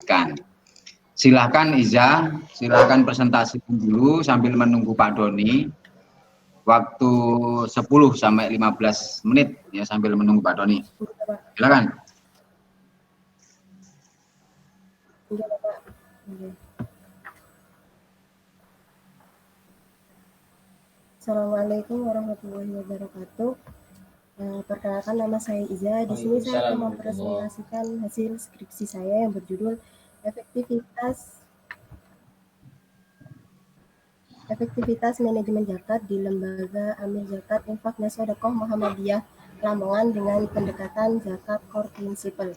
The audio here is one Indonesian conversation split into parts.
dilanjutkan. Silakan Iza, silakan presentasikan dulu sambil menunggu Pak Doni. Waktu 10 sampai 15 menit ya sambil menunggu Pak Doni. Silakan. Assalamualaikum warahmatullahi wabarakatuh. Perkenalkan, nama saya Iza. Di sini saya akan mempresentasikan hasil skripsi saya yang berjudul Efektivitas Manajemen Zakat di Lembaga Amil Zakat Infak dan Sedekah Muhammadiyah Lamongan dengan pendekatan Zakat Core Principle.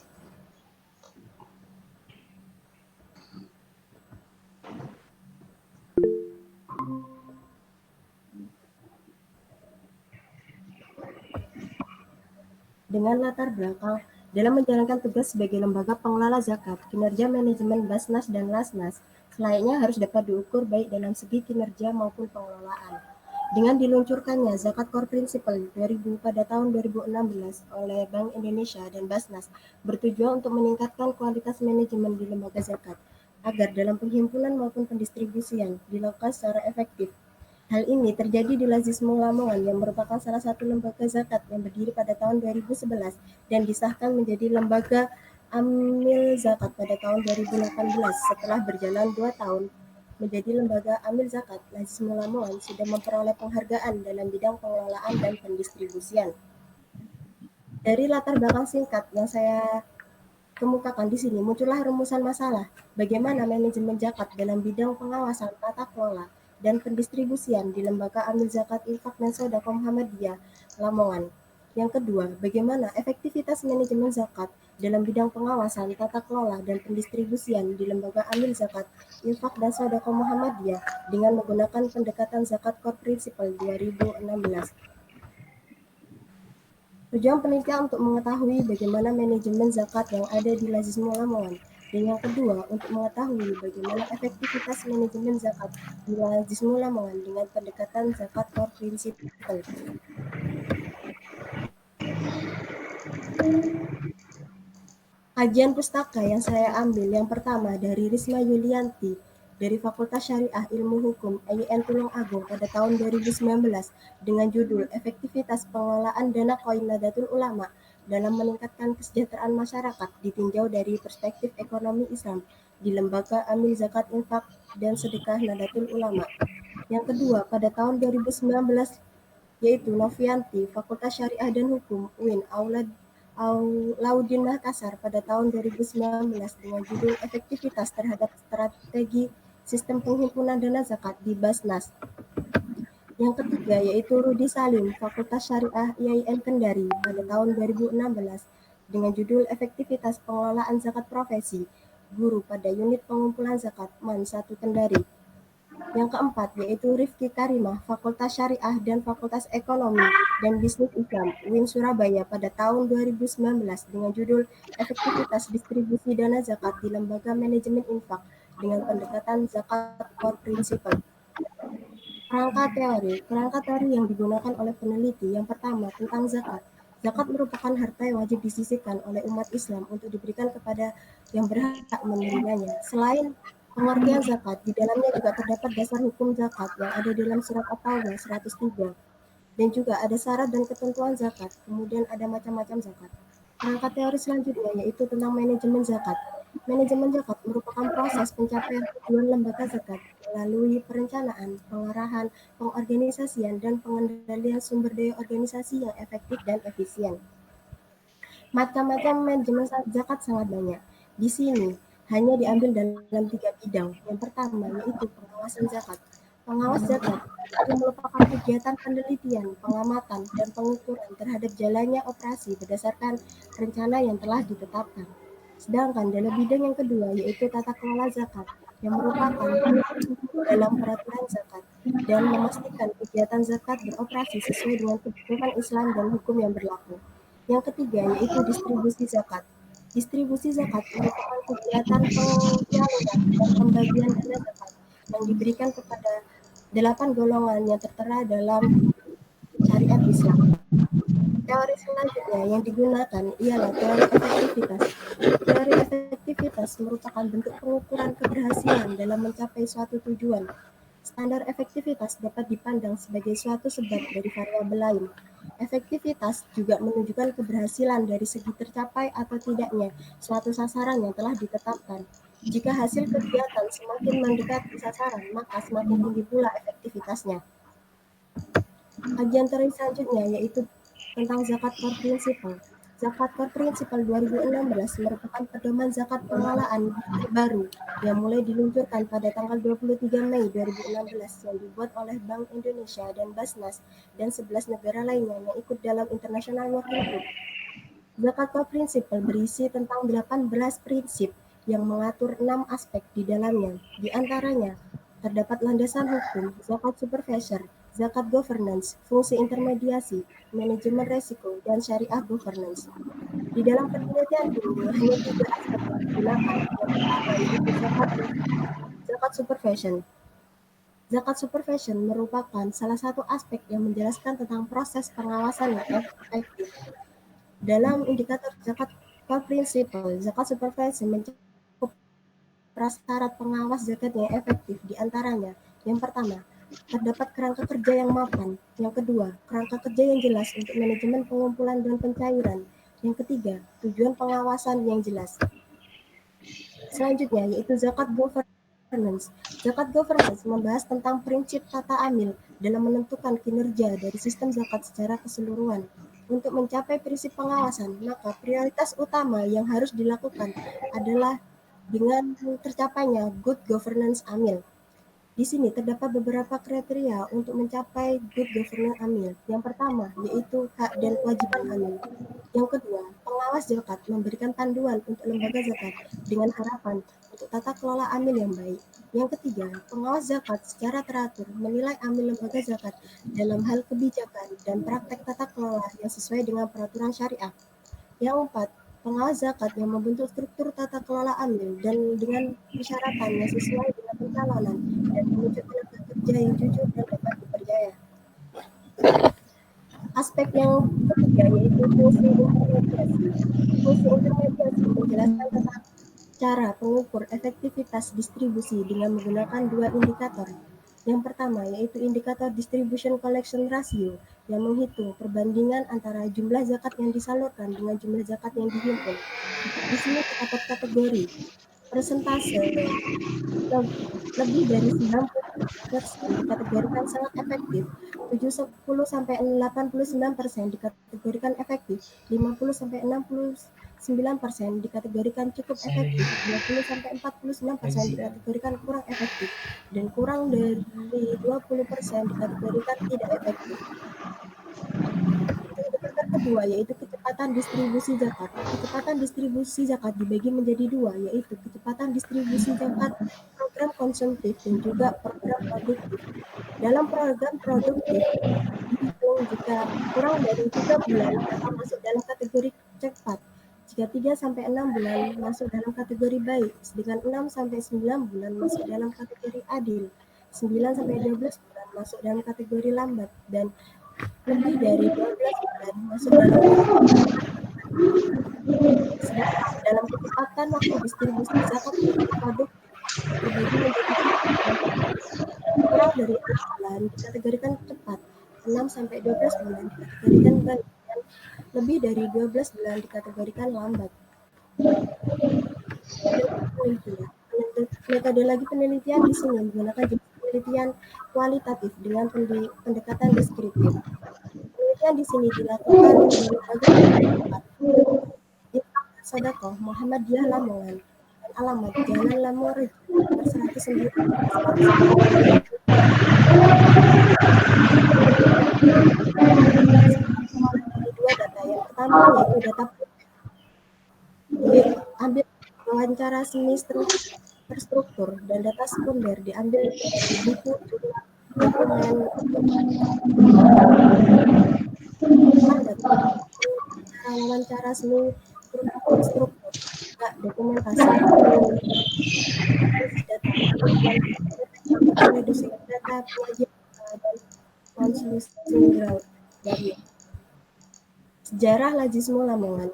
Dengan latar belakang dalam menjalankan tugas sebagai lembaga pengelola zakat, kinerja manajemen Basnas dan Lasnas selayaknya harus dapat diukur baik dalam segi kinerja maupun pengelolaan. Dengan diluncurkannya Zakat Core Principle 2000 pada tahun 2016 oleh Bank Indonesia dan Basnas bertujuan untuk meningkatkan kualitas manajemen di lembaga zakat agar dalam penghimpunan maupun pendistribusian dilakukan secara efektif. Hal ini terjadi di Lazismu Lamongan yang merupakan salah satu lembaga zakat yang berdiri pada tahun 2011 dan disahkan menjadi lembaga Amil Zakat pada tahun 2018. Setelah berjalan 2 tahun menjadi lembaga Amil Zakat, Lazismu Lamongan sudah memperoleh penghargaan dalam bidang pengelolaan dan pendistribusian. Dari latar belakang singkat yang saya kemukakan di sini, muncullah rumusan masalah bagaimana manajemen zakat dalam bidang pengawasan tata kelola dan pendistribusian di Lembaga Amil Zakat Infak dan Sedekah Muhammadiyah Lamongan. Yang kedua, bagaimana efektivitas manajemen zakat dalam bidang pengawasan tata kelola dan pendistribusian di Lembaga Amil Zakat Infak dan Sedekah Muhammadiyah dengan menggunakan pendekatan Zakat Core Principle 2016. Tujuan penelitian untuk mengetahui bagaimana manajemen zakat yang ada di Lazismu Lamongan. Dan yang kedua, untuk mengetahui bagaimana efektivitas manajemen zakat di Lazismu Lamongan dengan pendekatan Zakat Core Principle. Kajian pustaka yang saya ambil yang pertama dari Risma Yulianti dari Fakultas Syariah Ilmu Hukum IAIN Tulung Agung pada tahun 2019 dengan judul Efektivitas Pengelolaan Dana Koin Nadatul Ulama dalam meningkatkan kesejahteraan masyarakat ditinjau dari perspektif ekonomi Islam di Lembaga Amil Zakat Infak dan Sedekah Nadatul Ulama. Yang kedua, pada tahun 2019 yaitu Novianti, Fakultas Syariah dan Hukum UIN Laudin Makassar pada tahun 2019 dengan judul Efektivitas terhadap Strategi Sistem Penghimpunan Dana Zakat di Basnas. Yang ketiga yaitu Rudi Salim, Fakultas Syariah IAIN Kendari pada tahun 2016 dengan judul Efektivitas Pengelolaan Zakat Profesi Guru pada Unit Pengumpulan Zakat MAN 1 Kendari. Yang keempat yaitu Rifki Karimah, Fakultas Syariah dan Fakultas Ekonomi dan Bisnis Islam UIN Surabaya pada tahun 2019 dengan judul Efektivitas Distribusi Dana Zakat di Lembaga Manajemen Infak dengan pendekatan Zakat Core Principle. Kerangka teori yang digunakan oleh peneliti yang pertama tentang zakat. Zakat merupakan harta yang wajib disisihkan oleh umat Islam untuk diberikan kepada yang berhak menerimanya. Selain pengertian zakat, di dalamnya juga terdapat dasar hukum zakat yang ada dalam surat At-Taubah 103. Dan juga ada syarat dan ketentuan zakat, kemudian ada macam-macam zakat. Kerangka teori selanjutnya yaitu tentang manajemen zakat. Manajemen zakat merupakan proses pencapaian tujuan lembaga zakat melalui perencanaan, pengarahan, pengorganisasian, dan pengendalian sumber daya organisasi yang efektif dan efisien. Macam-macam manajemen zakat sangat banyak. Di sini hanya diambil dalam 3 bidang. Yang pertama yaitu pengawasan zakat. Pengawas zakat itu merupakan kegiatan penelitian, pengamatan, dan pengukuran terhadap jalannya operasi berdasarkan rencana yang telah ditetapkan. Sedangkan dalam bidang yang kedua yaitu tata kelola zakat yang merupakan dalam peraturan zakat dan memastikan kegiatan zakat beroperasi sesuai dengan kebijakan Islam dan hukum yang berlaku. Yang ketiga yaitu distribusi zakat. Distribusi zakat merupakan kegiatan penyaluran dan pembagian dana zakat yang diberikan kepada 8 golongan yang tertera dalam syariat Islam. Teori selanjutnya yang digunakan ialah teori efektivitas. Teori efektivitas merupakan bentuk pengukuran keberhasilan dalam mencapai suatu tujuan. Standar efektivitas dapat dipandang sebagai suatu sebab dari variabel lain. Efektivitas juga menunjukkan keberhasilan dari segi tercapai atau tidaknya suatu sasaran yang telah ditetapkan. Jika hasil kegiatan semakin mendekati sasaran, maka semakin tinggi pula efektivitasnya. Kajian teori selanjutnya yaitu tentang zakat core principle. Zakat core principle 2016 merupakan pedoman zakat pengelolaan terbaru yang mulai diluncurkan pada tanggal 23 Mei 2016 yang dibuat oleh Bank Indonesia dan Basnas dan 11 negara lainnya yang ikut dalam International Working Group. Zakat core principle berisi tentang 18 prinsip yang mengatur 6 aspek di dalamnya. Di antaranya, terdapat landasan hukum, zakat supervisor, zakat governance, fungsi intermediasi, manajemen resiko, dan syariah governance. Di dalam penelitian ini, hanya 3 aspek yang digunakan. Yang pertama yaitu zakat supervision. Zakat supervision merupakan salah satu aspek yang menjelaskan tentang proses pengawasan yang efektif. Dalam indikator zakat core principle, zakat supervision mencakup prasyarat pengawas zakat yang efektif di antaranya. Yang pertama, terdapat kerangka kerja yang mapan. Yang kedua, kerangka kerja yang jelas untuk manajemen pengumpulan dan pencairan. Yang ketiga, tujuan pengawasan yang jelas. Selanjutnya yaitu zakat governance. Zakat governance membahas tentang prinsip tata amil dalam menentukan kinerja dari sistem zakat secara keseluruhan. Untuk mencapai prinsip pengawasan, maka prioritas utama yang harus dilakukan adalah dengan tercapainya good governance amil. Di sini terdapat beberapa kriteria untuk mencapai good governance amil. Yang pertama yaitu hak dan kewajiban amil. Yang kedua, pengawas zakat memberikan panduan untuk lembaga zakat dengan harapan untuk tata kelola amil yang baik. Yang ketiga, pengawas zakat secara teratur menilai amil lembaga zakat dalam hal kebijakan dan praktek tata kelola yang sesuai dengan peraturan syariah. Yang keempat, pengawas zakat yang membentuk struktur tata kelola amil dan dengan persyaratan yang sesuai dengan pencalonan dan menunjuk tenaga kerja yang jujur dan dapat dipercaya. Aspek yang ketiga yaitu fungsi intermediasi. Fungsi intermediasi menjelaskan tentang cara pengukur efektivitas distribusi dengan menggunakan 2 indikator. Yang pertama yaitu indikator distribution collection ratio yang menghitung perbandingan antara jumlah zakat yang disalurkan dengan jumlah zakat yang dihimpun. Di sini terdapat kategori persentase lebih dari 90% dikategorikan sangat efektif, 70-89% dikategorikan efektif, 50-69% dikategorikan cukup efektif, 20-49% dikategorikan kurang efektif, dan kurang dari 20% dikategorikan tidak efektif. Indikator kedua yaitu kecepatan distribusi zakat. Kecepatan distribusi zakat dibagi menjadi dua, yaitu kecepatan distribusi zakat program konsumtif dan juga program produktif. Dalam program produktif dihitung jika kurang dari 3 bulan maka masuk dalam kategori cepat. Jika 3-6 bulan masuk dalam kategori baik, sedangkan 6-9 bulan masuk dalam kategori adil, 9-12 bulan masuk dalam kategori lambat, dan lebih dari 12 bulan masuk dalam sedangkan dalam kecepatan waktu distribusi zakat produk terbagi menjadi kurang dari 6 bulan dikategorikan cepat, 6-12 bulan dikategorikan baik, dan lebih dari 12 bulan dikategorikan lambat. Metodologi penelitian di sini menggunakan jenis penelitian kualitatif dengan pendekatan deskriptif. Penelitian di sini dilakukan di lembaga tempat Sodakoh Muhammadiyah Lamongan dan alamat Jalan Lamongan nomor 109 dari 2 data. Yang pertama yaitu data diambil wawancara semi terstruktur dan data sekunder diambil dari buku jurnal dokumen wawancara semi terstruktur juga dokumentasi analisis data reduksi data penyajian dan konsumsi barrier. Sejarah Lazismu Lamongan.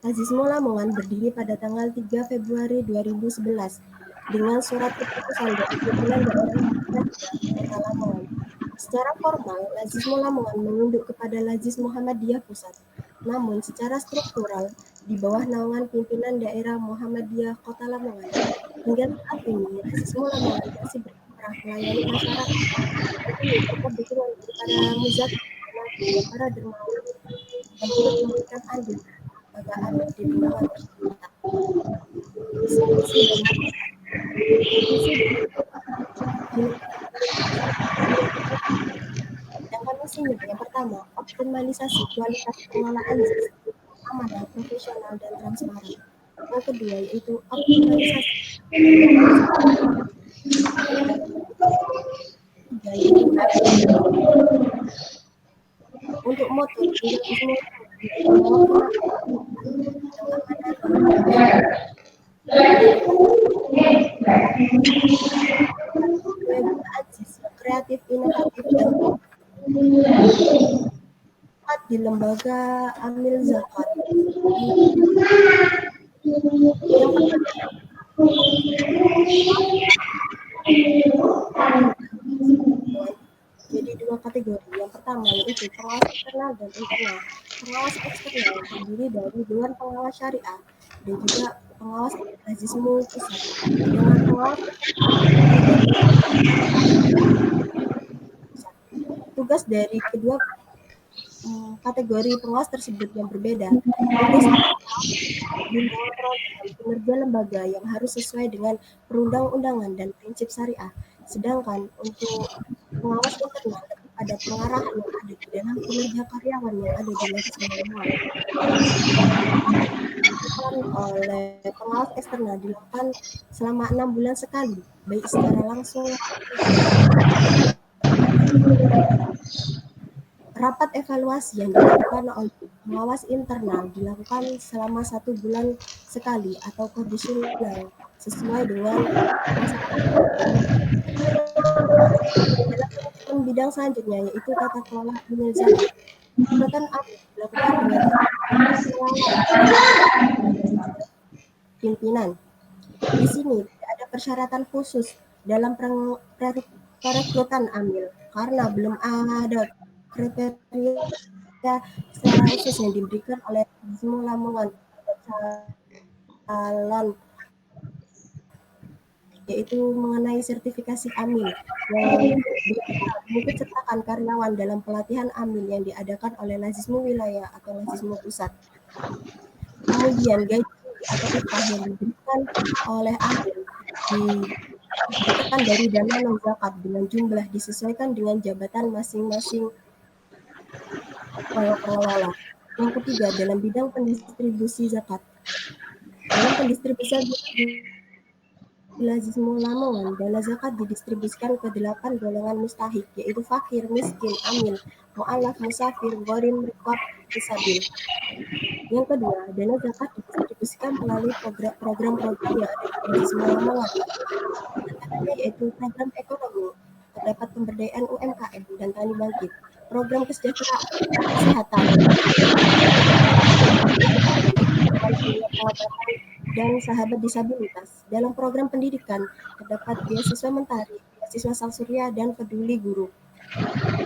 Lazismu Lamongan berdiri pada tanggal 3 Februari 2011 dengan surat keputusan dari pimpinan daerah Muhammadiyah Kota Lamongan. Secara formal, Lazismu Lamongan menunduk kepada Lazis Muhammadiyah Pusat. Namun secara struktural, di bawah naungan pimpinan daerah Muhammadiyah Kota Lamongan. Hingga saat ini, Lazismu Lamongan masih berkiprah melayani masyarakat. Ini berkat dukungan dari para muzakkir dan para dermawan yang turut memberikan andil lembaga amin di lingkungan tersebut. Visi dan visi sedangkan misinya yang pertama, optimalisasi kualitas pengelolaan ZIS, amanah, profesional, dan transparan. Yang kedua yaitu optimalisasi ketiga yaitu untuk motor di semua mewakili yang amanah kegunaan ZIS kreatif, inovatif, dan tepat di lembaga amil zakat. Yang jadi dua kategori. Yang pertama yaitu pengawas eksternal dan internal. Pengawas eksternal terdiri dari Dewan Pengawas Syariah dan juga pengawas Lazismu Pusat. Dengan pengawas tugas dari kedua kategori pengawas tersebut yang berbeda. Tugas mengontrol kinerja lembaga yang harus sesuai dengan perundang-undangan dan prinsip syariah. Sedangkan untuk pengawas internal ada pengarahan yang ada di dalam kinerja karyawan yang ada di Lazismu Lamongan. Oleh pengawas eksternal dilakukan selama 6 bulan sekali, baik secara langsung. Rapat evaluasi yang dilakukan oleh pengawas internal dilakukan selama 1 bulan sekali atau kondisional sesuai dengan dalam bidang selanjutnya yaitu tata kelola amil zakat. Pembuatan amil dilakukan dengan pimpinan. Di sini tidak ada persyaratan khusus dalam perekrutan amil karena belum ada kriteria secara khusus yang diberikan oleh Lazismu Lamongan calon yaitu mengenai sertifikasi amil yang mengikut sertakan karyawan dalam pelatihan amil yang diadakan oleh Lazismu Wilayah atau Lazismu Pusat. Kemudian gaji atau upah yang diberikan oleh amil diberikan dari dana non zakat dengan jumlah disesuaikan dengan jabatan masing-masing pengelola. Yang ketiga, dalam bidang pendistribusi zakat. Dalam pendistribusian Lazismu Lamongan, dana zakat didistribusikan ke 8 golongan mustahik, yaitu fakir, miskin, amil, mu'alaf, musafir, gharim, riqab, fisabil. Yang kedua, dana zakat didistribusikan melalui program-program yang ada di Lazismu Lamongan, yaitu program ekonomi, terdapat pemberdayaan UMKM dan tani bangkit, program kesehatan, dan sahabat disabilitas. Dalam program pendidikan terdapat beasiswa Mentari, beasiswa Sang Surya, dan peduli guru.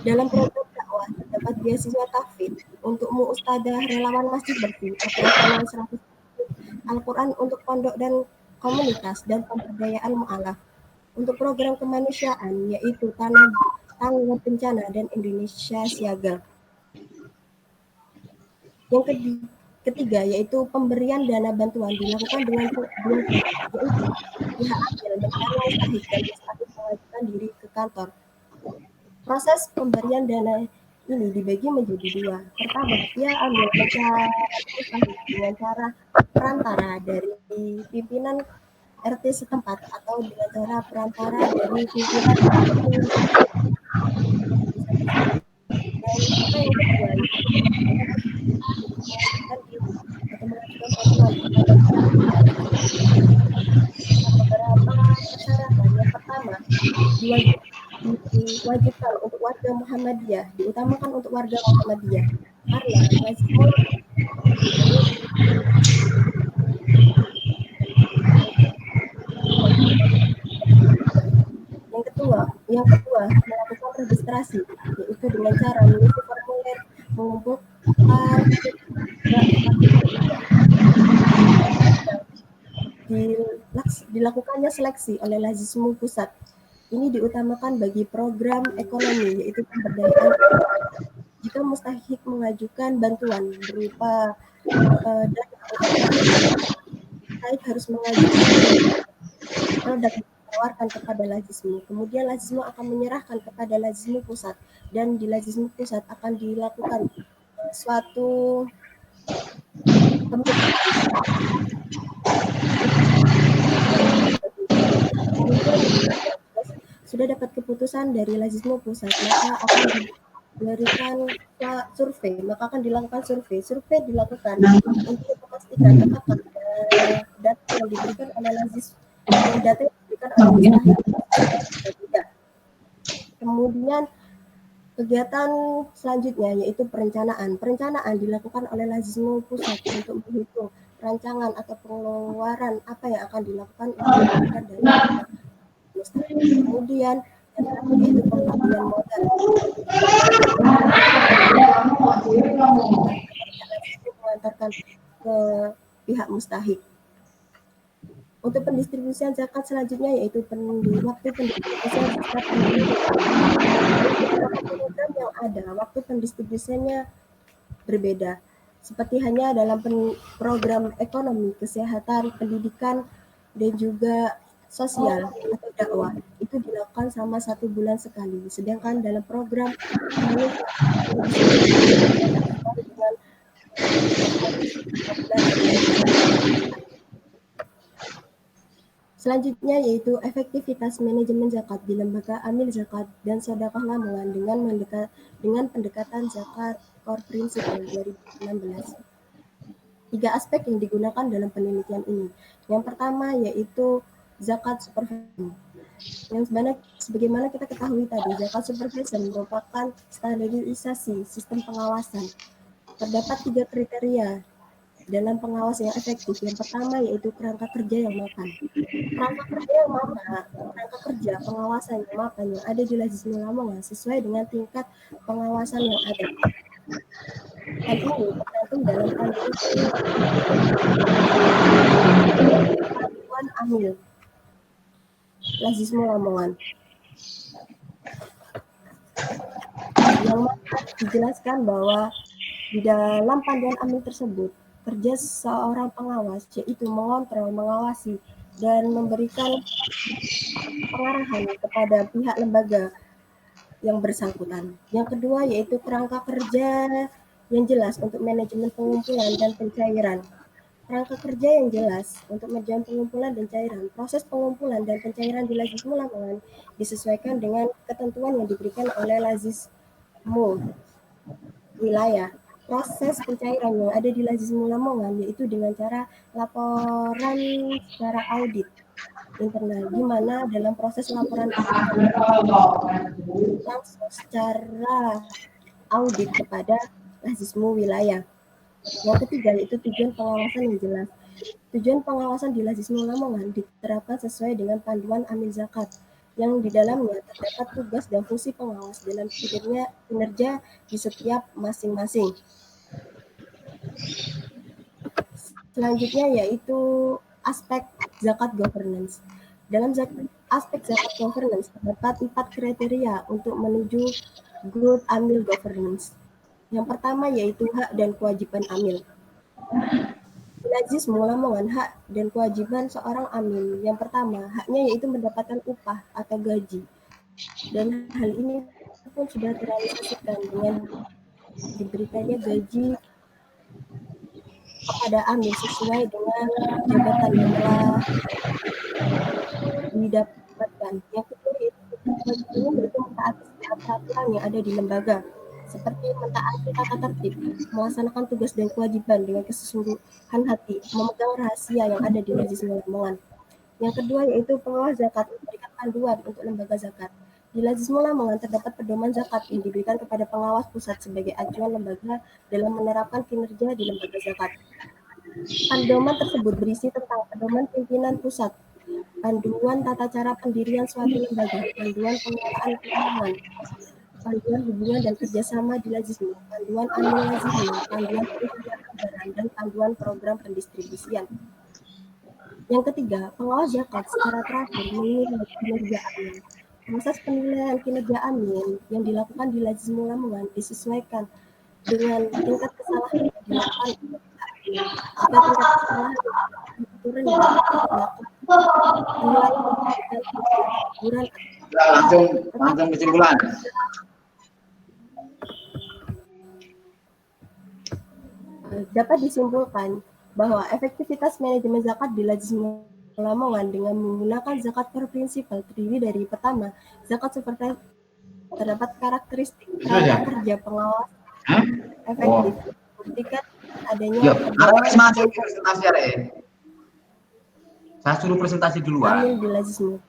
Dalam program dakwah terdapat beasiswa tahfidz untuk mu'ustadah relawan masjid bersih, operasional 100 Al-Quran untuk pondok dan komunitas, dan pemberdayaan mu'alaf. Untuk program kemanusiaan yaitu tanggung bencana dan Indonesia Siaga. Yang ketiga yaitu pemberian dana bantuan dilakukan dengan pihak amil mencari mustahik dan mustahik mengajukan diri ke kantor. Proses pemberian dana ini dibagi menjadi dua. Pertama, dia ambil mencari mustahik dengan cara perantara dari pimpinan RT setempat atau dengan cara perantara dari pimpinan dan apa yang kedua atau mengajukan bantuan beberapa persyaratan. Yang pertama, diwajibkan untuk warga Muhammadiyah, diutamakan untuk warga Muhammadiyah. karena lazisme yang kedua melakukan registrasi, yaitu dengan cara mengisi formulir, mengumpulkan dilakukannya seleksi oleh Lazisme pusat. Ini diutamakan bagi program ekonomi, yaitu pemberdayaan. Jika mustahik mengajukan bantuan berupa dana mustahik harus mengajukan produk ditawarkan kepada Lazisme. Kemudian Lazisme akan menyerahkan kepada Lazisme pusat, dan di Lazisme pusat akan dilakukan suatu sudah dapat keputusan dari Lazisme pusat, maka akan diberikan survei, maka akan dilakukan survei. Survei dilakukan untuk memastikan apakah data yang diberikan oleh Lazisme dan data yang diberikan oleh mustahik tidak. Kemudian kegiatan selanjutnya yaitu perencanaan. Perencanaan dilakukan oleh Lazisme pusat untuk menghitung rancangan atau pengeluaran apa yang akan dilakukan untuk memberikan dana. Kemudian yang terakhir yaitu pengembalian modal. Mengantarkan ke pihak mustahik. Untuk pendistribusian zakat selanjutnya yaitu waktu pendistribusian zakat program yang ada, waktu pendistribusiannya berbeda. Seperti hanya dalam program ekonomi, kesehatan, pendidikan, dan juga sosial atau dakwah itu dilakukan sama 1 bulan sekali. Sedangkan dalam program ini dengan selanjutnya yaitu efektivitas manajemen zakat di lembaga amil zakat dan sedekah Lamongan dengan pendekatan zakat core principle 2016. 3 aspek yang digunakan dalam penelitian ini. Yang pertama yaitu zakat supervision. Yang sebagaimana kita ketahui tadi, zakat supervision merupakan standarisasi sistem pengawasan. Terdapat 3 kriteria dalam pengawas yang efektif. Yang pertama yaitu kerangka kerja yang mapan. Kerangka kerja pengawasan yang mapan yang ada di Lazisme Lamongan sesuai dengan tingkat pengawasan yang ada. Hal ini tergantung dalam panduan amil Lazisme Lamongan. Yang mana dijelaskan bahwa di dalam panduan amil tersebut kerja seorang pengawas yaitu mengontrol, mengawasi, dan memberikan pengarahan kepada pihak lembaga yang bersangkutan. Yang kedua yaitu kerangka kerja yang jelas untuk manajemen pengumpulan dan pencairan. Kerangka kerja yang jelas untuk manajemen pengumpulan dan cairan. Proses pengumpulan dan pencairan di Lazisme Lamongan disesuaikan dengan ketentuan yang diberikan oleh Lazisme wilayah. Proses pencairan yang ada di Lazisme Lamongan yaitu dengan cara laporan secara audit internal, di mana dalam proses laporan langsung secara audit kepada Lazisme wilayah. Yang ketiga yaitu tujuan pengawasan yang jelas. Tujuan pengawasan di Lazisme Lamongan diterapkan sesuai dengan panduan amil zakat yang di dalamnya terdapat tugas dan fungsi pengawas dalam kinerja di setiap masing-masing. Selanjutnya yaitu aspek zakat governance. Dalam aspek zakat governance terdapat 4 kriteria untuk menuju good amil governance. Yang pertama yaitu hak dan kewajiban amil. Lazisme Lamongan hak dan kewajiban seorang amil. Yang pertama, haknya yaitu mendapatkan upah atau gaji. Dan hal ini pun sudah terrealisasikan dengan diberikannya gaji kepada amil sesuai dengan jabatan yang telah didapatkan. Yang kedua yaitu mentaati peraturan yang ada di lembaga, seperti mentaati tata tertib, melaksanakan tugas dan kewajiban dengan kesungguhan hati, memegang rahasia yang ada di Lazisme Lamongan. Yang kedua yaitu pengawas zakat memberikan panduan untuk lembaga zakat. Di Lazismu Lamongan terdapat pedoman zakat yang diberikan kepada pengawas pusat sebagai acuan lembaga dalam menerapkan kinerja di lembaga zakat. Pandoman tersebut berisi tentang pedoman pimpinan pusat, panduan tata cara pendirian suatu lembaga, panduan pengelolaan keuangan, panduan hubungan dan kerjasama di Lazismu, panduan anil Lazismu, panduan perencanaan anggaran, dan panduan program pendistribusian. Yang ketiga, pengawas zakat secara terakhir menilai kinerja Amin. Proses penilaian kinerja Amin yang dilakukan di Lazismu Lamongan disesuaikan dengan tingkat kesalahan yang dilakukan oleh Amin. Jika tingkat kesalahan itu rendah, maka penilaian diberikan teguran. Langsung kesimpulan. Dapat disimpulkan bahwa efektivitas manajemen zakat di Lazismu Lamongan dengan menggunakan zakat berprinsipal terdiri dari pertama, zakat seperti terdapat karakteristik kerangka kerja pengawas efektif, buktikan adanya masuk presentasi ya, saya suruh presentasi duluan. Amin di Lazismu.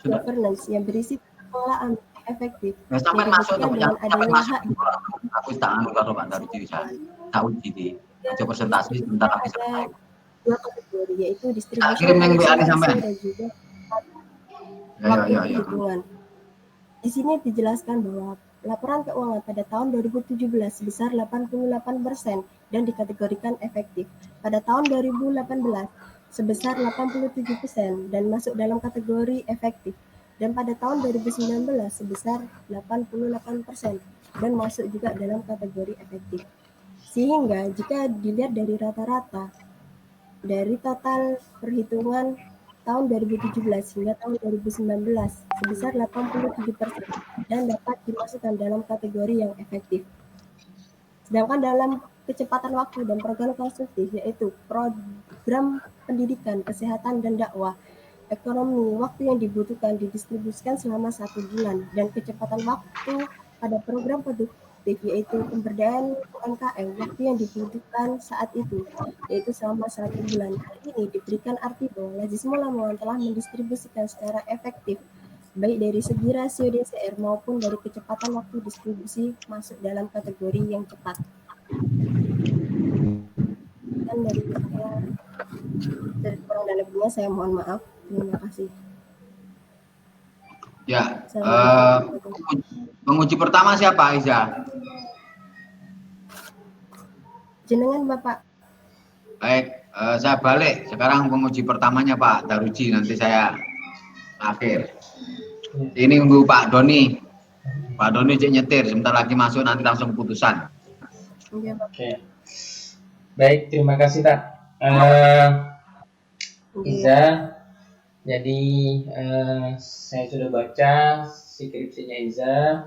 Governance yang berisi pengelolaan efektif. Nah, sampai masuk dengan adanya hak. Aku tak anu karo Pak dari diri saya. Tak uji di presentasi sebentar lagi selesai. Dua kategori yaitu distribusi kirim yang WA sampai. dan juga waktu perhitungan. Di sini dijelaskan bahwa laporan keuangan pada tahun 2017 sebesar 88% dan dikategorikan efektif. Pada tahun 2018 sebesar 87% dan masuk dalam kategori efektif. Dan pada tahun 2019 sebesar 88% dan masuk juga dalam kategori efektif. Sehingga jika dilihat dari rata-rata dari total perhitungan tahun 2017 hingga tahun 2019 sebesar 87% dan dapat dimasukkan dalam kategori yang efektif. Sedangkan dalam kecepatan waktu dan program konstruktif yaitu program pendidikan, kesehatan, dan dakwah, ekonomi waktu yang dibutuhkan didistribusikan selama 1 bulan dan kecepatan waktu pada program produktif yaitu pemberdayaan UMKM waktu yang dibutuhkan saat itu yaitu selama 1 bulan. Hal ini diberikan arti bahwa Lazismu Lamongan telah mendistribusikan secara efektif baik dari segi rasio DCR maupun dari kecepatan waktu distribusi masuk dalam kategori yang cepat. Dan dari saya kurang dan lebihnya saya mohon maaf. Terima kasih. Ya, penguji pertama siapa, Iza? Jenengan Bapak. Baik, saya balik. Sekarang penguji pertamanya Pak Daruji, nanti saya akhir. Ini nunggu Pak Doni. Pak Doni cek nyetir, sebentar lagi masuk nanti langsung keputusan. Oke. Baik, terima kasih Pak. Iza, jadi saya sudah baca skripsinya Iza,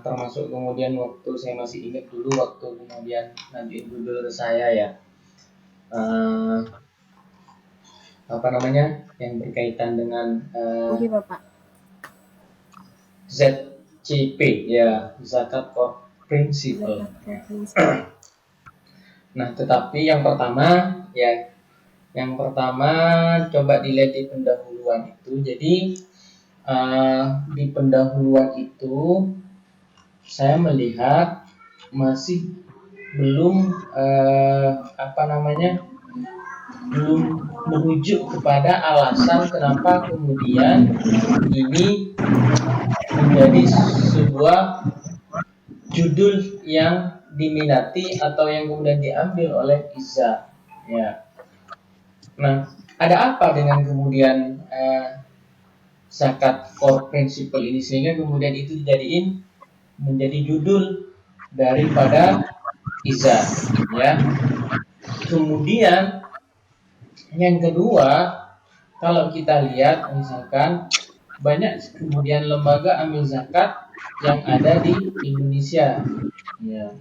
termasuk kemudian waktu saya masih ingat dulu waktu kemudian nantikan judul saya ya, apa namanya yang berkaitan dengan ZCP ya, Zakat Core Principle. Nah, tetapi yang pertama coba dilihat di pendahuluan itu. Jadi di pendahuluan itu saya melihat masih belum belum merujuk kepada alasan kenapa kemudian ini menjadi sebuah judul yang diminati atau yang kemudian diambil oleh Iza ya. Nah, ada apa dengan kemudian Zakat Core Principle ini sehingga kemudian itu dijadiin menjadi judul daripada Iza ya. Kemudian yang kedua, kalau kita lihat misalkan banyak kemudian lembaga amil zakat yang ada di Indonesia ya.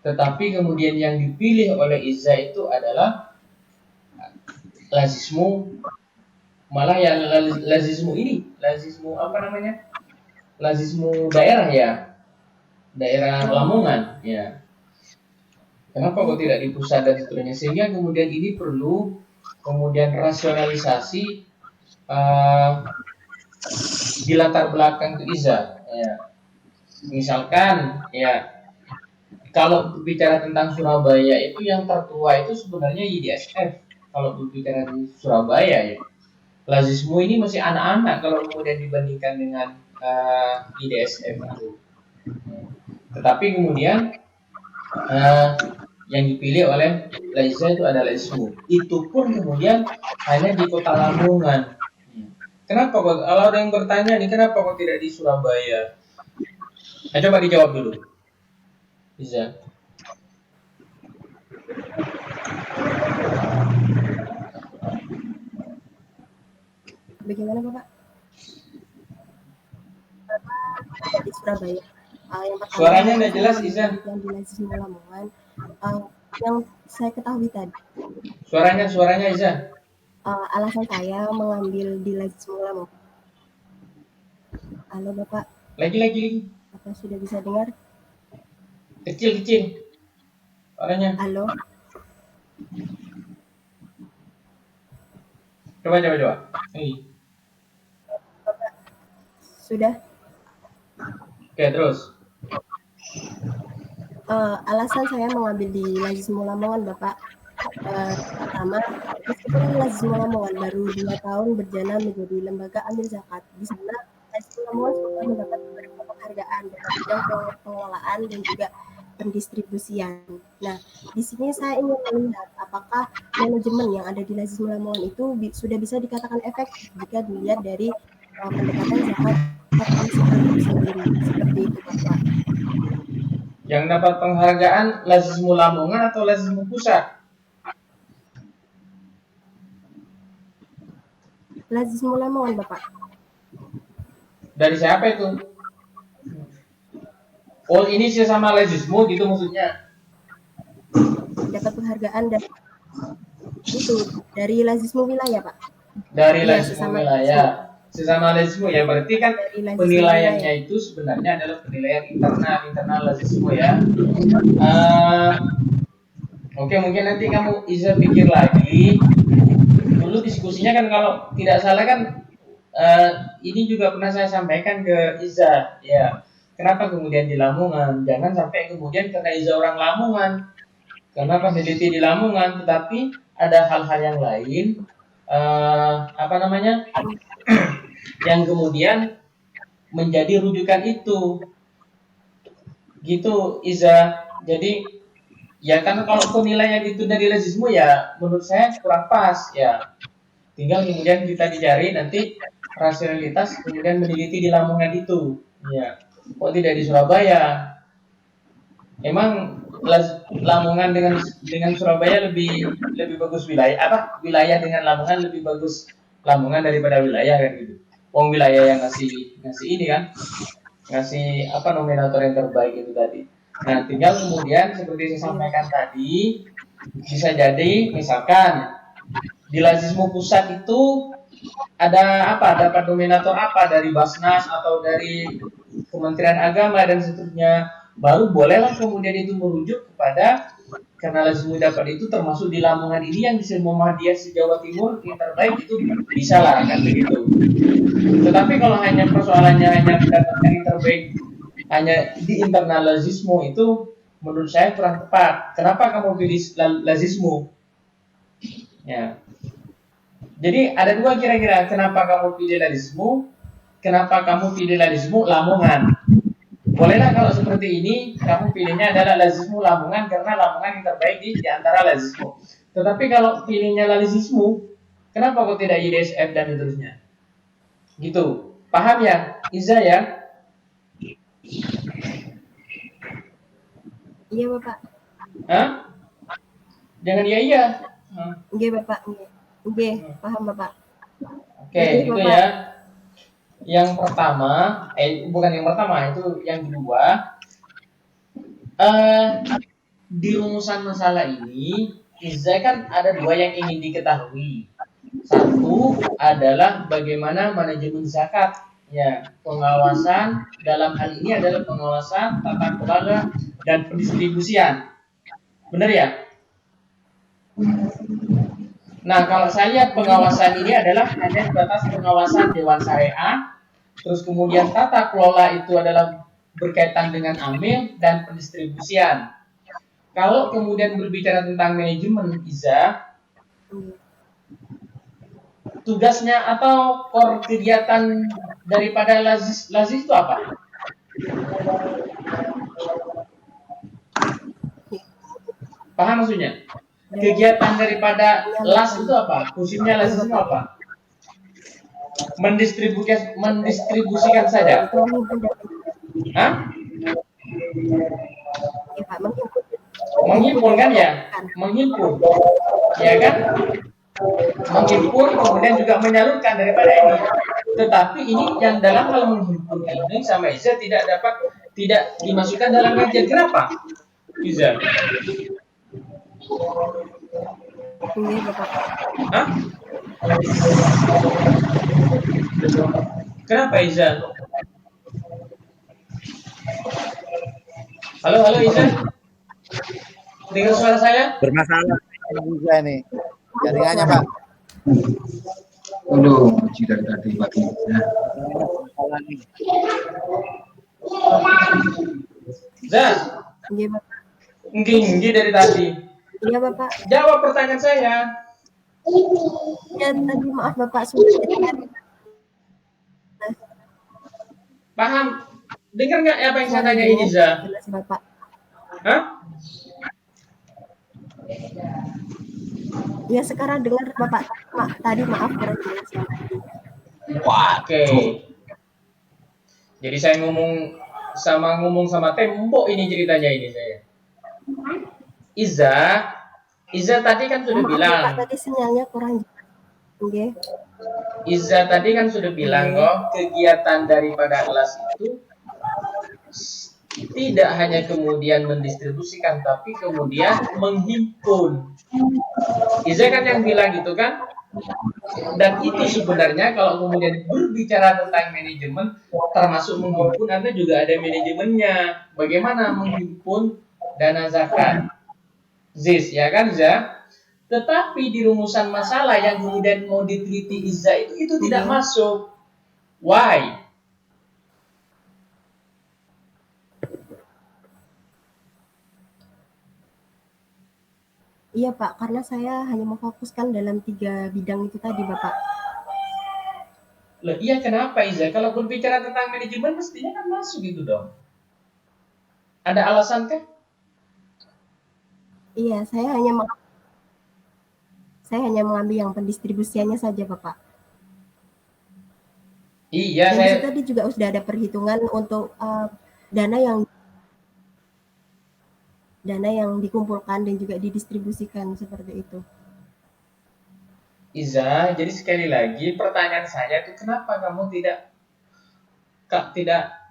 Tetapi kemudian yang dipilih oleh Iza itu adalah Lazismu, malah ya Lazismu Lazismu daerah ya, daerah Lamongan ya. Kenapa kok tidak di pusat dan seterusnya, sehingga kemudian ini perlu kemudian rasionalisasi di latar belakang itu Iza. Ya. Misalkan ya kalau berbicara tentang Surabaya itu yang tertua itu sebenarnya IDSF. Kalau berbicara di Surabaya ya, Lazismu ini masih anak-anak kalau kemudian dibandingkan dengan IDSF itu. Tetapi kemudian yang dipilih oleh Laiza itu adalah Lazismu. Itu pun kemudian hanya di kota Lamongan. Kenapa kok? Kalau ada yang bertanya nih, kenapa kok tidak di Surabaya? Nah, coba dijawab dulu, Iza. Bagaimana Bapak? Di Surabaya. Yang pertama, Suaranya nggak jelas, Iza. Yang di Lazismu Lamongan. Yang saya ketahui tadi. Suaranya Iza. Alasan saya mengambil di Lazismu Lamongan. Halo Bapak. Lagi. Apa sudah bisa dengar? Kecil. Suaranya. Halo. Coba. Sudah. Oke, terus. Alasan saya mengambil di Lazismu Lamongan, Bapak. Pertama, meskipun Lazismu Lamongan baru 2 tahun berjalan menjadi lembaga amil zakat, di sana Lazismu Lamongan sudah mendapat beberapa penghargaan dalam bidang pengelolaan dan juga pendistribusian. Nah, di sini saya ingin melihat apakah manajemen yang ada di Lazismu Lamongan itu sudah bisa dikatakan efektif jika dilihat dari pendekatan zakat itu sendiri. Seperti itu, Bapak. Yang dapat penghargaan Lazismu Lamongan atau Lazismu Pusat? Lazismu Lamongan, Bapak. Dari siapa itu? Oh, ini sesama Lazismu gitu maksudnya? Dapat penghargaan dari itu dari Lazismu wilayah, Pak. Dari Ya, Lazismu wilayah. Sesama Lazismu ya, berarti kan penilaiannya itu sebenarnya adalah penilaian internal Lazismu ya. Oke, mungkin nanti kamu Iza pikir lagi. Dulu diskusinya kan kalau tidak salah kan ini juga pernah saya sampaikan ke Iza ya. Kenapa kemudian di Lamongan? Jangan sampai kemudian karena Iza orang Lamongan, karena peneliti di Lamongan, tetapi ada hal-hal yang lain yang kemudian menjadi rujukan itu gitu Iza. Jadi ya kan kalau penilaian itu dari Lazismu ya menurut saya kurang pas ya. Tinggal kemudian kita dicari nanti rasionalitas kemudian meneliti di Lamongan itu ya. Kok tidak di Surabaya? Emang Lamongan dengan Surabaya lebih bagus wilayah dengan Lamongan lebih bagus Lamongan daripada wilayah kan gitu. Wong wilayah yang ngasih ini kan, ngasih nominator yang terbaik itu tadi. Nah, tinggal kemudian seperti saya sampaikan tadi, bisa jadi misalkan di Lazismu Pusat itu ada dapat nominator dari Basnas atau dari Kementerian Agama dan seterusnya, baru bolehlah kemudian itu merujuk kepada karena Lazismu dapat itu termasuk di Lamongan ini yang di Muhammadiyah se-Jawa Timur yang terbaik itu bisa lah kan begitu. Tetapi kalau hanya persoalannya hanya mendapatkan yang terbaik hanya di internal Lazismu itu menurut saya kurang tepat. Kenapa kamu pilih Lazismu? Ya. Jadi ada dua kira-kira kenapa kamu pilih Lazismu, kenapa kamu pilih Lazismu Lamongan. Bolehlah kalau seperti ini kamu pilihnya adalah Lazismu Lamongan karena Lamongan yang terbaik di antara Lazismu. Tetapi kalau pilihnya Lazismu, kenapa kok tidak IDSF dan seterusnya? Gitu. Paham ya, Iza ya? Iya, Bapak. Hah? Jangan iya. Iya, Bapak. Iya, paham, Bapak. Oke, itu Bapak. Ya. Yang pertama, bukan yang pertama, itu yang kedua. Di rumusan masalah ini, Iza kan ada dua yang ingin diketahui. Satu adalah bagaimana manajemen zakat. Ya, pengawasan dalam hal ini adalah pengawasan tata kelola dan pendistribusian. Benar ya? Nah, kalau saya lihat pengawasan ini adalah hanya batas pengawasan Dewan Syariah terus kemudian tata kelola itu adalah berkaitan dengan amil dan pendistribusian. Kalau kemudian berbicara tentang manajemen, Iza, tugasnya atau core kegiatan daripada Lazis itu apa? Paham maksudnya? Kegiatan daripada LAS itu apa? Fungsinya Lazis itu apa? Mendistribusikan saja. Hah? Ya, Pak, menghimpun. Menghimpun kan ya? Menghimpun. Ya kan? Menghimpun kemudian juga menyalurkan daripada ini. Tetapi ini yang dalam hal menghimpun ini sama Iza tidak dimasukkan dalam kajian. Kenapa? Iza? Iya, Bapak. Hah? Kenapa Iza? Halo Iza? Dengar suara saya? Bermasalah juga nih jaringannya, Pak. Aduh, uji dari tadi pagi. Nah, Masalah nih. Zah, Iya, Bapak. nggi dari tadi. Iya, Bapak. Jawab pertanyaan saya. Ya, tadi maaf Bapak sudah. Paham? Dengar nggak apa yang saya tanya ini, Zah? Jelas, Bapak. Hah? Ya, sekarang dengar Bapak. Tadi maaf kurang jelas. Oke. Jadi saya ngomong sama tembok ini ceritanya ini saya. Iza tadi kan sudah Maaf, bilang. Bapak, tadi sinyalnya kurang jelas. Oke. Iza tadi kan sudah bilang kegiatan daripada kelas itu tidak hanya kemudian mendistribusikan tapi kemudian menghimpun. Iza kan yang bilang gitu kan? Dan itu sebenarnya kalau kemudian berbicara tentang manajemen termasuk menghimpun, Anda juga ada manajemennya. Bagaimana menghimpun dana zakat? Ziz, ya kan Za? Tetapi di rumusan masalah yang kemudian mau diteliti Iza itu tidak masuk. Why? Iya, Pak, karena saya hanya memfokuskan dalam 3 bidang itu tadi, Bapak. Loh, iya kenapa Iza? Kalau berbicara tentang manajemen mestinya kan masuk gitu dong. Ada alasan kah? Iya, saya hanya mengambil yang pendistribusiannya saja, Bapak. Iya, Dan saya tadi juga sudah ada perhitungan untuk dana yang dikumpulkan dan juga didistribusikan seperti itu. Iza, jadi sekali lagi pertanyaan saya itu kenapa kamu tidak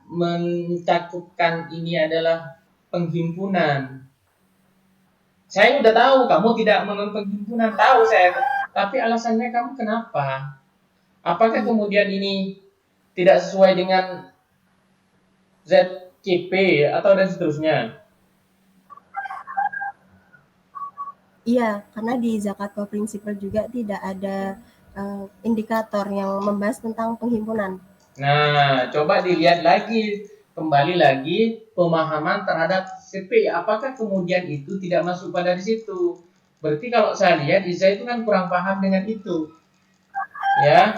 mencakupkan ini adalah penghimpunan? Saya udah tahu kamu tidak menonton penghimpunan, tahu saya. Tapi alasannya kamu kenapa? Apakah kemudian ini tidak sesuai dengan ZCP atau dan seterusnya? Iya, karena di zakat prinsipal juga tidak ada indikator yang membahas tentang penghimpunan. Nah, coba dilihat lagi, kembali lagi pemahaman terhadap CP. Apakah kemudian itu tidak masuk pada di situ? Berarti kalau saya lihat Iza itu kan kurang paham dengan itu. Ya.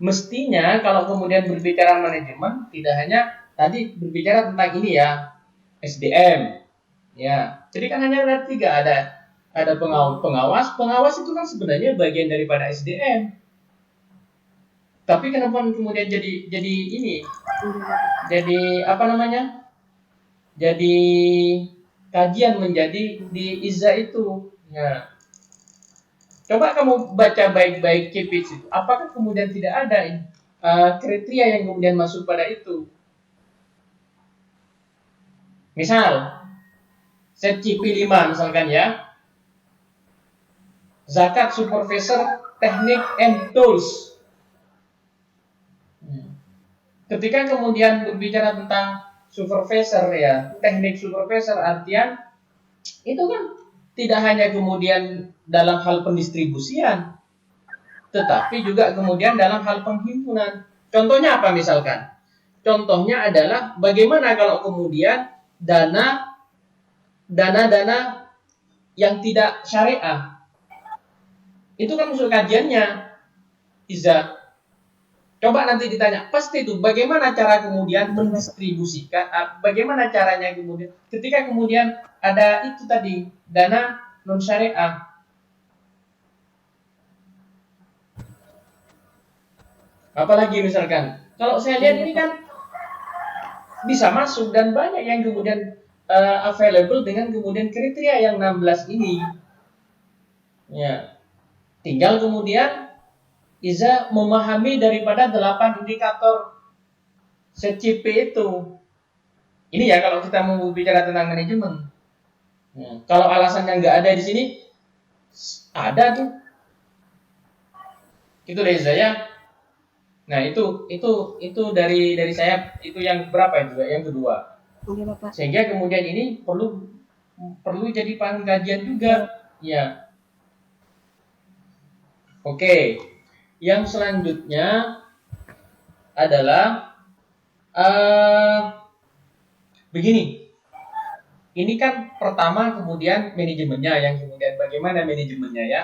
Mestinya kalau kemudian berbicara manajemen tidak hanya tadi berbicara tentang ini ya, SDM. Ya. Jadi kan hanya ada 3, ada pengawas itu kan sebenarnya bagian daripada SDM. Tapi kenapa kemudian jadi ini? Jadi apa namanya? Jadi kajian menjadi di Iza itu. Ya. Coba kamu baca baik-baik KPIS itu. Apakah kemudian tidak ada kriteria yang kemudian masuk pada itu? Misal, ZCP 5 misalkan ya. Zakat supervisor teknik and tools. Ketika kemudian berbicara tentang supervisor ya, teknik supervisor artian itu kan tidak hanya kemudian dalam hal pendistribusian, tetapi juga kemudian dalam hal penghimpunan. Contohnya apa misalkan? Contohnya adalah bagaimana kalau kemudian dana yang tidak syariah itu kan usul kajiannya, Iza. Coba nanti ditanya, pasti itu bagaimana cara kemudian mendistribusikan, bagaimana caranya kemudian ketika kemudian ada itu tadi dana non syariah. Apalagi misalkan, kalau saya lihat ini kan bisa masuk dan banyak yang kemudian available dengan kemudian kriteria yang 16 ini. Ya, tinggal kemudian Iza memahami daripada 8 indikator CCP itu. Ini ya kalau kita mau bicara tentang manajemen. Ya, kalau alasannya nggak ada di sini, ada tuh. Itu dari saya. Nah itu dari saya itu yang berapa itu? Yang kedua. Oke, Bapak. Sehingga kemudian ini perlu jadi bahan kajian juga. Ya. Oke. Yang selanjutnya adalah begini. Ini kan pertama kemudian manajemennya, yang kemudian bagaimana manajemennya ya?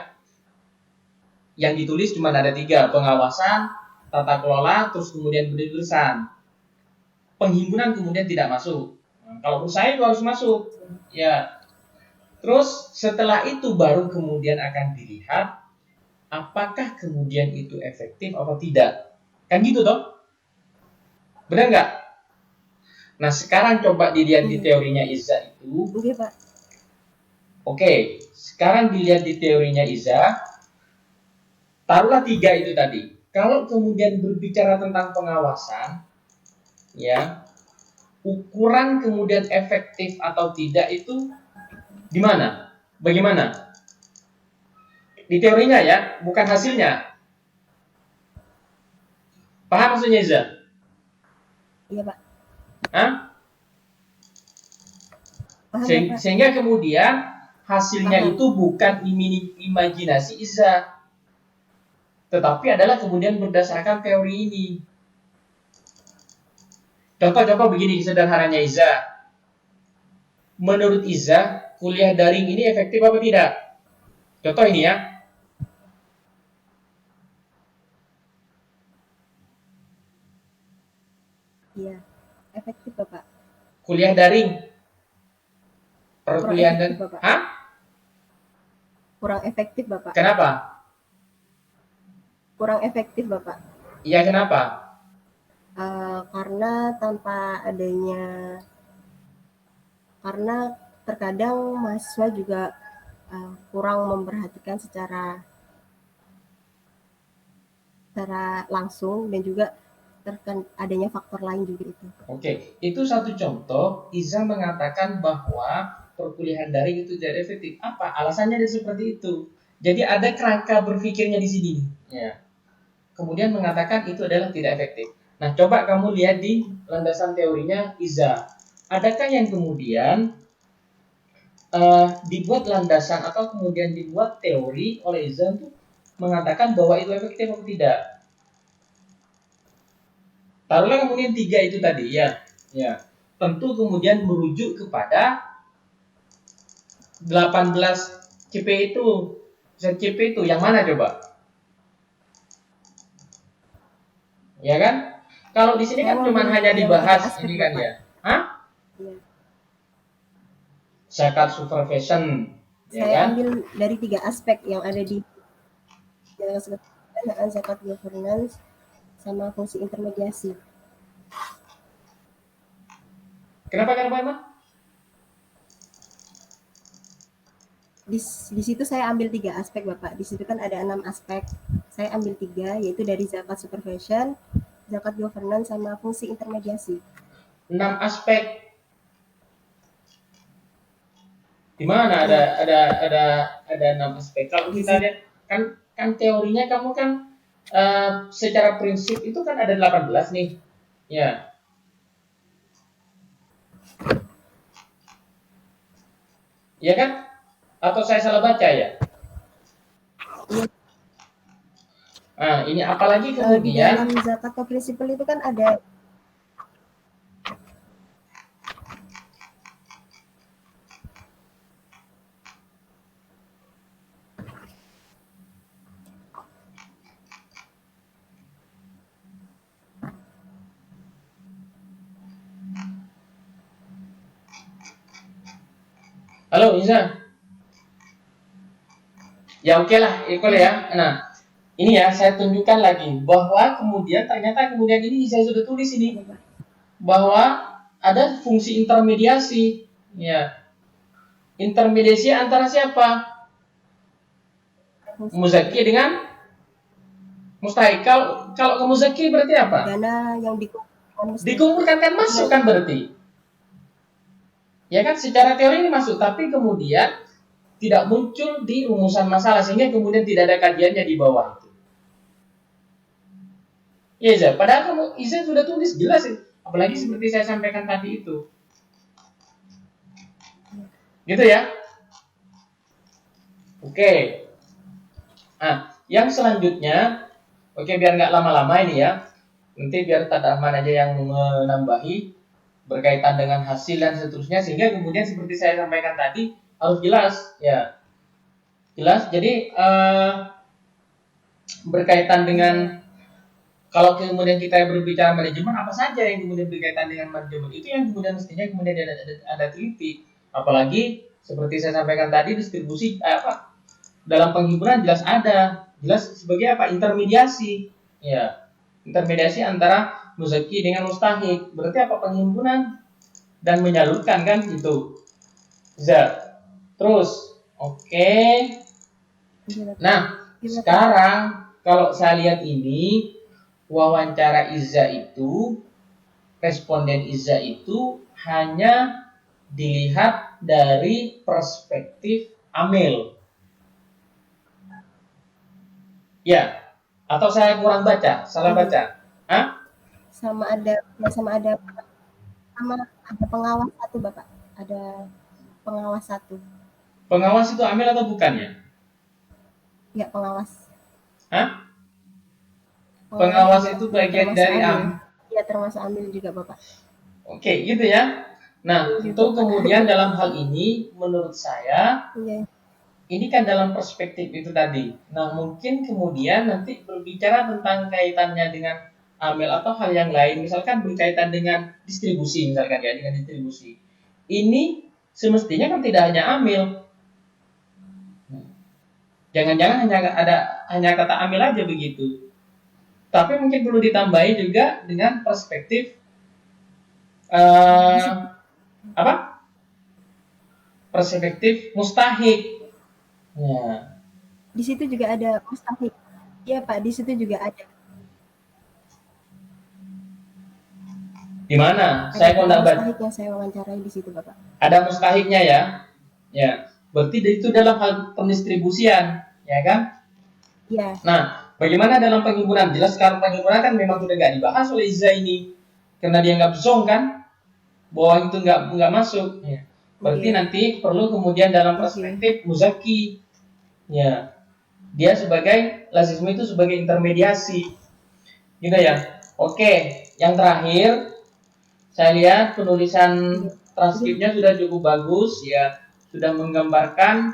Yang ditulis cuma ada 3, pengawasan, tata kelola, terus kemudian penulisan. Penghimpunan kemudian tidak masuk. Nah, kalau menurut saya itu harus masuk. Ya. Terus setelah itu baru kemudian akan dilihat apakah kemudian itu efektif atau tidak. Kan gitu toh? Benar nggak? Nah sekarang coba dilihat di teorinya Iza itu. Oke, Pak. Oke, sekarang dilihat di teorinya Iza. Taruhlah 3 itu tadi. Kalau kemudian berbicara tentang pengawasan, ya, ukuran kemudian efektif atau tidak itu di mana? Bagaimana? Di teorinya ya, bukan hasilnya. Paham maksudnya Iza? Iya, Pak. Hah? Paham, Bapak. Sehingga kemudian hasilnya Paham. itu bukan imajinasi Iza, tetapi adalah kemudian berdasarkan teori ini. Contoh-contoh begini sederhananya Iza. Menurut Iza, kuliah daring ini efektif apa tidak? Contoh ini ya. Iya, efektif, Bapak. Kuliah daring. Kurang Perkuliahan efektif, dan Bapak. hah? Kurang efektif, Bapak. Kenapa? Kurang efektif, Bapak. Iya, kenapa? Karena karena terkadang mahasiswa juga kurang memperhatikan secara langsung, dan juga adanya faktor lain juga itu. Oke, itu satu contoh. Iza mengatakan bahwa perkuliahan daring itu tidak efektif. Apa? Alasannya dia seperti itu. Jadi ada kerangka berpikirnya di sini. Ya. Kemudian mengatakan itu adalah tidak efektif. Nah, coba kamu lihat di landasan teorinya Iza. Adakah yang kemudian dibuat landasan atau kemudian dibuat teori oleh Iza untuk mengatakan bahwa itu efektif atau tidak? Taruhlah kemudian 3 itu tadi ya. Ya. Tentu kemudian merujuk kepada 18 CP itu. ZCP itu yang mana coba? Ya kan? Kalau di sini kan cuma hanya dibahas ini kan ya. Hah? Iya. Zakat supervision, ya Saya kan? ambil dari 3 aspek yang ada di zakat governance sama fungsi intermediasi. Kenapa emang? Di situ saya ambil 3 aspek, Bapak. Di situ kan ada 6 aspek. Saya ambil 3, yaitu dari zakat supervision, zakat governance, sama fungsi intermediasi. 6 aspek. Di mana ada 6 aspek? Kalau kita lihat kan teorinya kamu kan secara prinsip itu kan ada 18 nih. Ya. Iya kan? Atau saya salah baca ya? Nah, ini apalagi Di kemudian dalam zakat atau prinsipal itu kan ada halo Iza. Ya oke lah, equal ya. Nah, ini ya saya tunjukkan lagi bahwa kemudian ternyata kemudian ini saya sudah tulis ini bahwa ada fungsi intermediasi. Ya, intermediasi antara siapa? Muzaki dengan mustahik. Kalau ke muzaki berarti apa? dana yang dikumpulkan Dikumpulkan kan masuk kan berarti. Ya kan secara teori ini masuk, tapi kemudian tidak muncul di rumusan masalah sehingga kemudian tidak ada kajiannya di bawah itu. Ya Iza, padahal kamu Iza sudah tulis jelas, apalagi seperti saya sampaikan tadi itu. Gitu ya. Oke. Nah, yang selanjutnya, oke biar nggak lama-lama ini ya. Nanti biar Tad Rahman aja yang menambahi berkaitan dengan hasil dan seterusnya sehingga kemudian seperti saya sampaikan tadi harus jelas ya. Jelas. Jadi berkaitan dengan kalau kemudian kita berbicara manajemen, apa saja yang kemudian berkaitan dengan manajemen itu yang kemudian mestinya kemudian ada teliti. Apalagi seperti saya sampaikan tadi distribusi dalam penghimpunan jelas ada, jelas sebagai apa intermediasi, ya intermediasi antara muzaki dengan mustahik. Berarti apa penghimpunan dan menyalurkan kan itu. Terus, oke. Nah, sekarang kalau saya lihat ini wawancara Izza itu, responden Izza itu hanya dilihat dari perspektif Amel. Ya, atau saya kurang baca, salah baca? Hah? sama ada pengawas satu Bapak. Ada pengawas satu. Pengawas itu Amel atau bukan ya? Ya, pengawas. Hah? Pengawas itu bagian termasuk dari amil. Ya, termasuk amil juga Bapak. Oke, gitu ya. Nah, itu kemudian dalam hal ini menurut saya Iya. ini kan dalam perspektif itu tadi. Nah, mungkin kemudian nanti berbicara tentang kaitannya dengan amil atau hal yang lain, misalkan berkaitan dengan distribusi, misalkan ya, dengan distribusi. Ini semestinya kan tidak hanya amil. Jangan-jangan hanya kata amil aja begitu. Tapi mungkin perlu ditambahi juga dengan perspektif perspektif mustahik. Ya. Di situ juga ada mustahik. Iya Pak, di situ juga ada. Di mana? Saya kok enggak baca. Mustahik yang saya wawancarai di situ Bapak. Ada mustahiknya ya. Ya. Berarti itu dalam hal pendistribusian, ya kan? Iya. Nah, bagaimana dalam penghimpunan? Jelas kalau penghimpunan kan memang sudah nggak dibahas oleh Izza ini, karena dia nggak zong kan, bahwa itu nggak masuk. Ya. Berarti nanti perlu kemudian dalam perspektif muzaki, ya, dia sebagai lazisme itu sebagai intermediasi, gitu ya. Oke, yang terakhir saya lihat penulisan transkripnya sudah cukup bagus, ya, sudah menggambarkan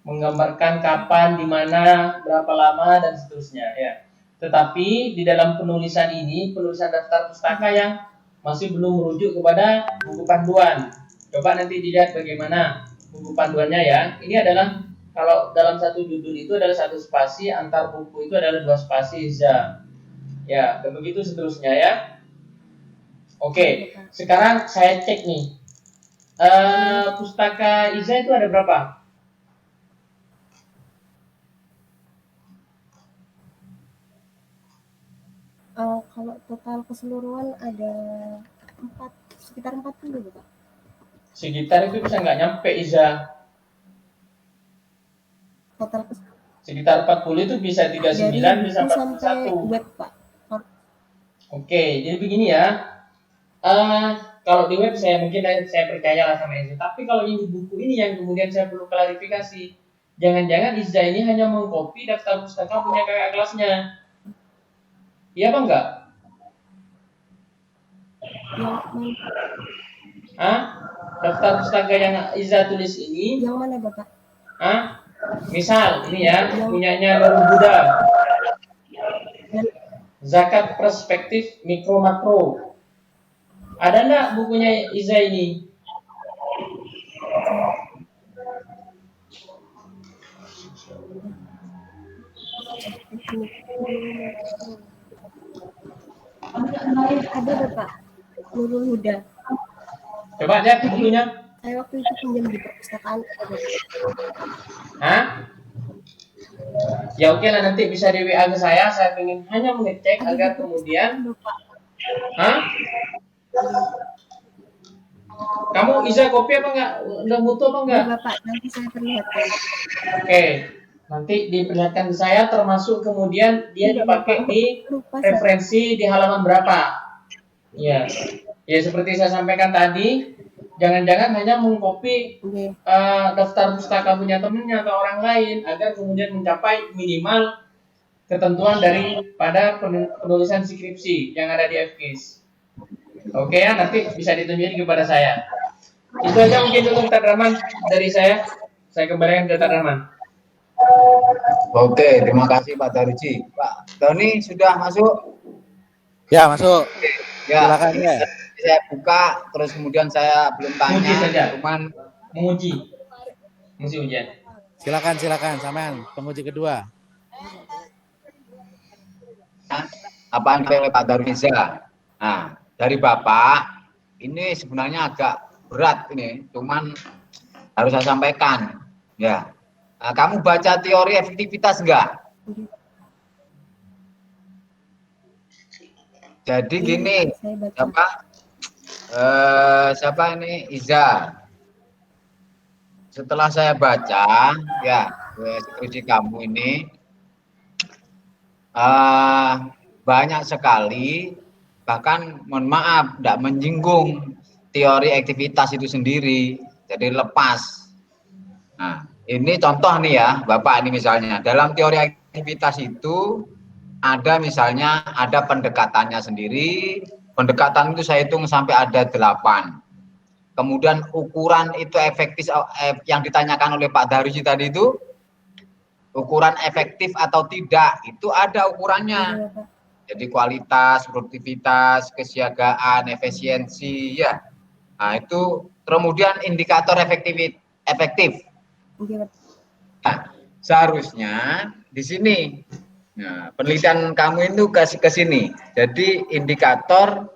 menggambarkan kapan, di mana, berapa lama dan seterusnya ya. Tetapi di dalam penulisan ini, penulisan daftar pustaka yang masih belum merujuk kepada buku panduan. Coba nanti dilihat bagaimana buku panduannya ya. Ini adalah kalau dalam satu judul itu adalah satu spasi, antar buku itu adalah 2 spasi za. Ya, dan begitu seterusnya ya. Oke, sekarang saya cek nih. Pustaka Iza itu ada berapa? Kalau total keseluruhan ada sekitar 40 Bapak. Sekitar itu bisa nggak nyampe Iza. Total keseluruhan. Sekitar 40 itu bisa 39, bisa 41. Sampai web Pak. Oke, jadi begini ya. Kalau di web saya percaya lah sama Iza. Tapi kalau yang di buku ini yang kemudian saya perlu klarifikasi. jangan-jangan Iza ini hanya mengcopy daftar pustaka punya kakak kelasnya. Iya apa enggak? Yang mana, Hah? Daftar pustaka yang Iza tulis ini, yang mana Bapak? misal ini ya, punyanya Nurul Huda, Dan Zakat Perspektif Mikro Makro. Ada enggak bukunya Iza ini? ada Bapak, Nurul Huda. Coba lihat bukunya. Saya waktu itu pinjam di perpustakaan ada Bapak. Hah? Ya oke lah, nanti bisa di WA ke saya ingin hanya mengecek agar kemudian. Bapak, Hah? Kamu Iza kopi apa enggak? Udah butuh apa enggak? iya Bapak, nanti saya perlihatkan. Oke, nanti diperlihatkan ke saya, termasuk kemudian dia dipakai di Lupa saya. referensi di halaman berapa. Ya, ya seperti saya sampaikan tadi, jangan-jangan hanya mengcopy Oke. daftar pustaka punya temennya atau orang lain agar kemudian mencapai minimal ketentuan daripada penulisan skripsi yang ada di FKIS. Oke ya, nanti bisa ditunjukin kepada saya. Itu aja mungkin dulu Ustaz Rahman dari saya. Saya kembalikan ke Ustaz Rahman. Oke, terima kasih Pak Daruji. Pak Doni sudah masuk? Ya, masuk. Ya, Silakan ya. saya buka, terus kemudian saya belum tanya, Uji saja. cuman Menguji. Mesti ujian. Silakan sampean penguji kedua. apa yang disampaikan oleh Pak Darwiza. Nah, dari Bapak ini sebenarnya agak berat ini, cuman harus saya sampaikan. Ya, nah, kamu baca teori efektivitas enggak? Jadi gini, Saya baca. siapa ini Iza. Setelah saya baca, ya skripsi kamu ini banyak sekali, bahkan mohon maaf, tidak menyinggung teori aktivitas itu sendiri, jadi lepas. Nah, ini contoh nih ya, Bapak ini misalnya, dalam teori aktivitas itu ada misalnya ada pendekatannya sendiri, pendekatan itu saya hitung sampai ada 8. Kemudian ukuran itu efektif yang ditanyakan oleh Pak Daruji tadi itu, ukuran efektif atau tidak, itu ada ukurannya. Jadi kualitas, produktivitas, kesiagaan, efisiensi, ya. Nah, itu kemudian indikator efektif. Nah, seharusnya di sini, nah, penelitian kamu itu ke sini. Jadi indikator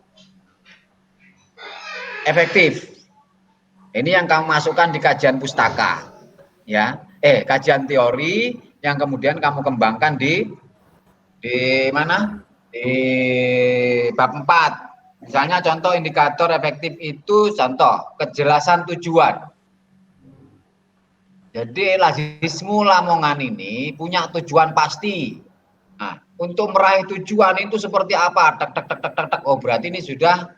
efektif. Ini yang kamu masukkan di kajian pustaka, ya. Kajian teori yang kemudian kamu kembangkan di mana? Di bab 4. Misalnya contoh indikator efektif itu contoh kejelasan tujuan. Jadi lazismu Lamongan ini punya tujuan pasti. Nah, untuk meraih tujuan itu seperti apa? Oh, berarti ini sudah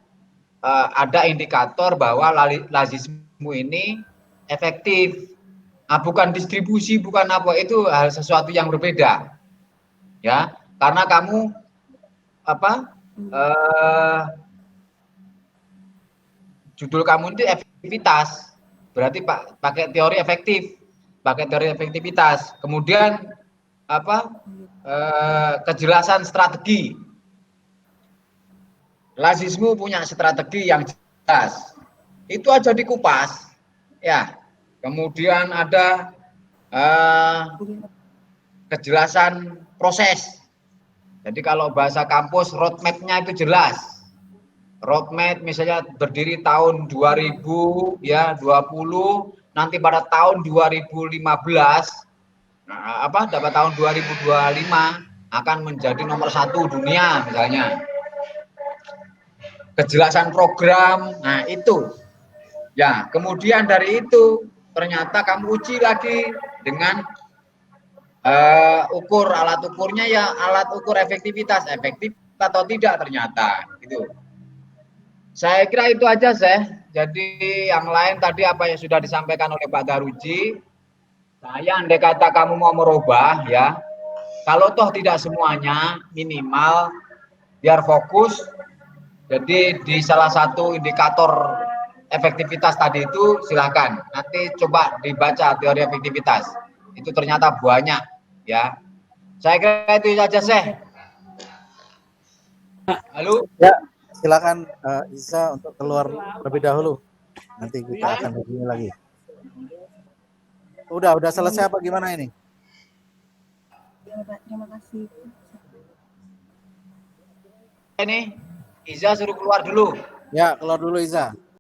ada indikator bahwa lazismu ini efektif. Nah, bukan distribusi, bukan apa, itu hal sesuatu yang berbeda. Ya, karena kamu judul kamu itu efektivitas. Berarti pakai teori efektif, pakai teori efektivitas. Kemudian kejelasan strategi. Lazismu punya strategi yang jelas. Itu aja dikupas. Ya. Kemudian ada kejelasan proses. Jadi kalau bahasa kampus roadmap-nya itu jelas. Roadmap misalnya berdiri tahun 2020, nanti pada tahun 2015 dapat tahun 2025 akan menjadi nomor 1 dunia misalnya. Kejelasan program, nah itu. Ya, kemudian dari itu ternyata kamu uji lagi dengan alat ukurnya ya alat ukur efektivitas, efektif atau tidak ternyata gitu. Saya kira itu aja, Jadi yang lain tadi apa yang sudah disampaikan oleh Pak Daruji, Saya andai kata kamu mau merubah ya, kalau toh tidak semuanya, minimal biar fokus. Jadi di salah satu indikator efektivitas tadi itu silakan. Nanti coba dibaca teori efektivitas. Itu ternyata banyak ya. Saya kira itu saja, Syekh. Halo. Ya, silakan Iza untuk keluar lebih dahulu. Nanti kita akan begini lagi. Udah selesai apa gimana ini? Ya, Pak, terima kasih. Ini Iza suruh keluar dulu. Ya, keluar dulu Iza.